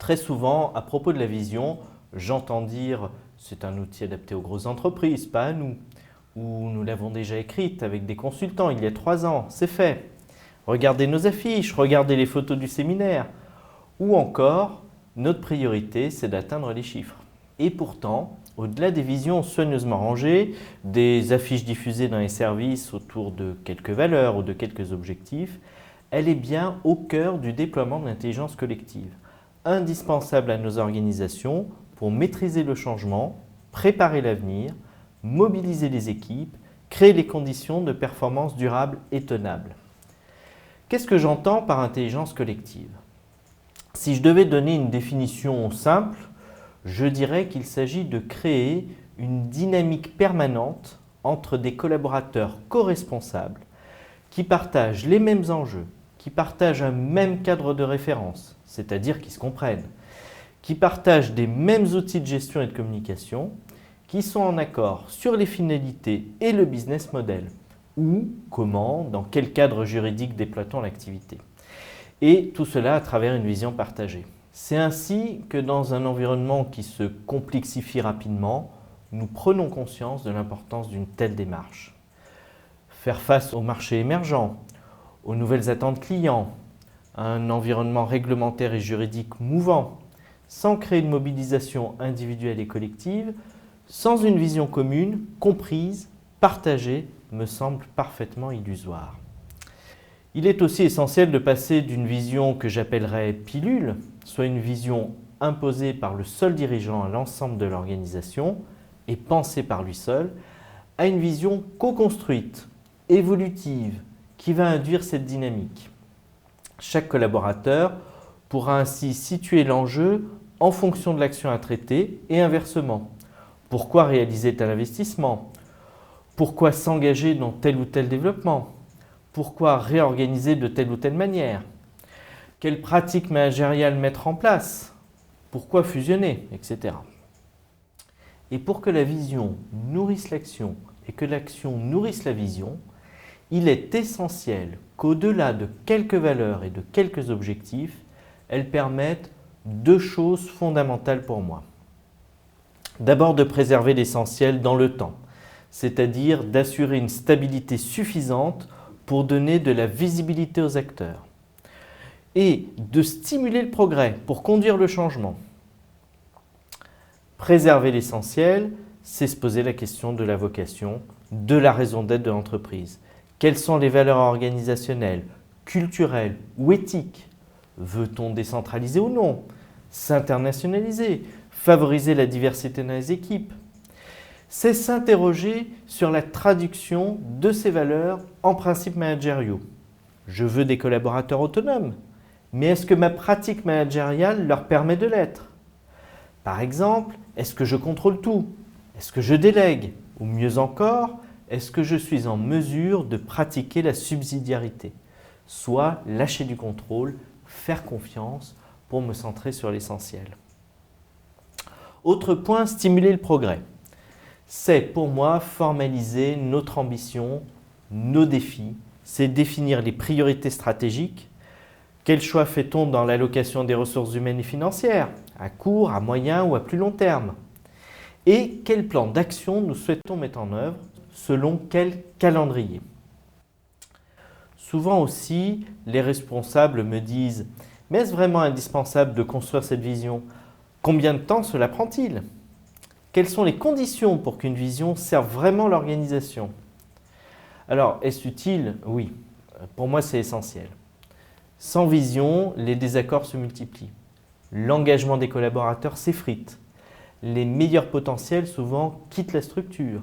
Très souvent, à propos de la vision, j'entends dire « c'est un outil adapté aux grosses entreprises, pas à nous » ou « nous l'avons déjà écrite avec des consultants il y a 3 ans, c'est fait ». Regardez nos affiches, regardez les photos du séminaire. Ou encore, notre priorité, c'est d'atteindre les chiffres. Et pourtant, au-delà des visions soigneusement rangées, des affiches diffusées dans les services autour de quelques valeurs ou de quelques objectifs, elle est bien au cœur du déploiement de l'intelligence collective, indispensable à nos organisations pour maîtriser le changement, préparer l'avenir, mobiliser les équipes, créer les conditions de performance durable et tenable. Qu'est-ce que j'entends par intelligence collective? Si je devais donner une définition simple, je dirais qu'il s'agit de créer une dynamique permanente entre des collaborateurs co-responsables qui partagent les mêmes enjeux, qui partagent un même cadre de référence, c'est-à-dire qui se comprennent, qui partagent des mêmes outils de gestion et de communication, qui sont en accord sur les finalités et le business model, où, comment, dans quel cadre juridique déploie-t-on l'activité. Et tout cela à travers une vision partagée. C'est ainsi que dans un environnement qui se complexifie rapidement, nous prenons conscience de l'importance d'une telle démarche. Faire face aux marchés émergents, aux nouvelles attentes clients, à un environnement réglementaire et juridique mouvant, sans créer une mobilisation individuelle et collective, sans une vision commune, comprise, partagée, me semble parfaitement illusoire. Il est aussi essentiel de passer d'une vision que j'appellerais pilule, soit une vision imposée par le seul dirigeant à l'ensemble de l'organisation et pensée par lui seul, à une vision co-construite, évolutive, qui va induire cette dynamique. Chaque collaborateur pourra ainsi situer l'enjeu en fonction de l'action à traiter et inversement. Pourquoi réaliser tel investissement? Pourquoi s'engager dans tel ou tel développement? Pourquoi réorganiser de telle ou telle manière? Quelles pratiques managériales mettre en place? Pourquoi fusionner? Etc. Et pour que la vision nourrisse l'action et que l'action nourrisse la vision, il est essentiel qu'au-delà de quelques valeurs et de quelques objectifs, elles permettent 2 choses fondamentales pour moi. D'abord, de préserver l'essentiel dans le temps, c'est-à-dire d'assurer une stabilité suffisante pour donner de la visibilité aux acteurs et de stimuler le progrès pour conduire le changement. Préserver l'essentiel, c'est se poser la question de la vocation, de la raison d'être de l'entreprise. Quelles sont les valeurs organisationnelles, culturelles ou éthiques? Veut-on décentraliser ou non? S'internationaliser? Favoriser la diversité dans les équipes? C'est s'interroger sur la traduction de ces valeurs en principes managériaux. Je veux des collaborateurs autonomes, mais est-ce que ma pratique managériale leur permet de l'être? Par exemple, est-ce que je contrôle tout? Est-ce que je délègue? Ou mieux encore, est-ce que je suis en mesure de pratiquer la subsidiarité? Soit lâcher du contrôle, faire confiance pour me centrer sur l'essentiel. Autre point, stimuler le progrès. C'est pour moi formaliser notre ambition, nos défis, c'est définir les priorités stratégiques. Quel choix fait-on dans l'allocation des ressources humaines et financières, à court, à moyen ou à plus long terme? Et quel plan d'action nous souhaitons mettre en œuvre, selon quel calendrier? Souvent aussi, les responsables me disent « Mais est-ce vraiment indispensable de construire cette vision? Combien de temps cela prend-il? Quelles sont les conditions pour qu'une vision serve vraiment l'organisation ?» Alors, est-ce utile? Oui, pour moi c'est essentiel. Sans vision, les désaccords se multiplient. L'engagement des collaborateurs s'effrite. Les meilleurs potentiels souvent quittent la structure.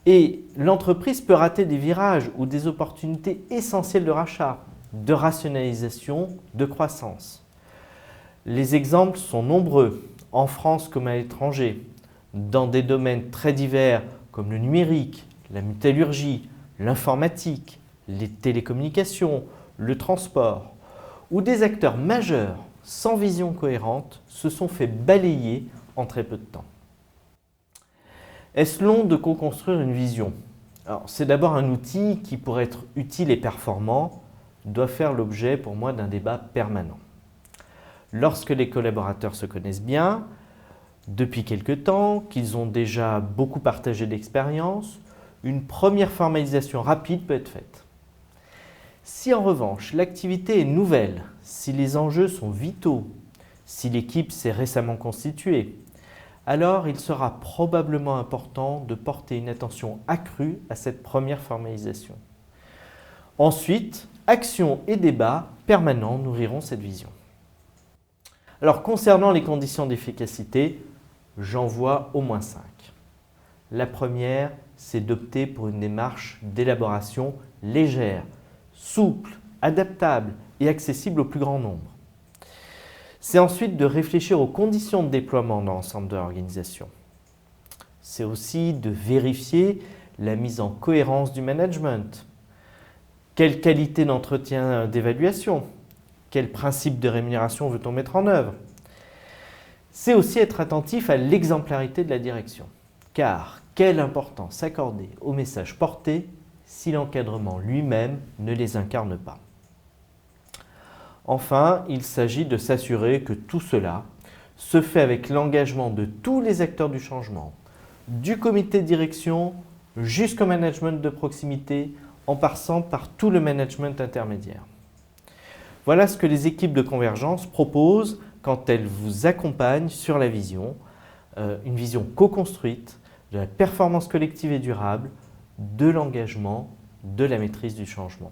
Et l'entreprise peut rater des virages ou des opportunités essentielles de rachat, de rationalisation, de croissance. Les exemples sont nombreux, en France comme à l'étranger, dans des domaines très divers comme le numérique, la métallurgie, l'informatique, les télécommunications, le transport, où des acteurs majeurs sans vision cohérente se sont fait balayer en très peu de temps. Est-ce long de co-construire une vision? C'est d'abord un outil qui, pour être utile et performant, doit faire l'objet pour moi d'un débat permanent. Lorsque les collaborateurs se connaissent bien, depuis quelque temps, qu'ils ont déjà beaucoup partagé d'expérience, une première formalisation rapide peut être faite. Si en revanche l'activité est nouvelle, si les enjeux sont vitaux, si l'équipe s'est récemment constituée, alors il sera probablement important de porter une attention accrue à cette première formalisation. Ensuite, action et débat permanents nourriront cette vision. Alors concernant les conditions d'efficacité, j'en vois au moins 5. La première, c'est d'opter pour une démarche d'élaboration légère, souple, adaptable et accessible au plus grand nombre. C'est ensuite de réfléchir aux conditions de déploiement dans l'ensemble de l'organisation. C'est aussi de vérifier la mise en cohérence du management. Quelle qualité d'entretien d'évaluation? Quel principe de rémunération veut-on mettre en œuvre? C'est aussi être attentif à l'exemplarité de la direction. Car quelle importance accorder aux messages portés si l'encadrement lui-même ne les incarne pas? Enfin, il s'agit de s'assurer que tout cela se fait avec l'engagement de tous les acteurs du changement, du comité de direction jusqu'au management de proximité, en passant par tout le management intermédiaire. Voilà ce que les équipes de convergence proposent quand elles vous accompagnent sur la vision, une vision co-construite de la performance collective et durable, de l'engagement, de la maîtrise du changement.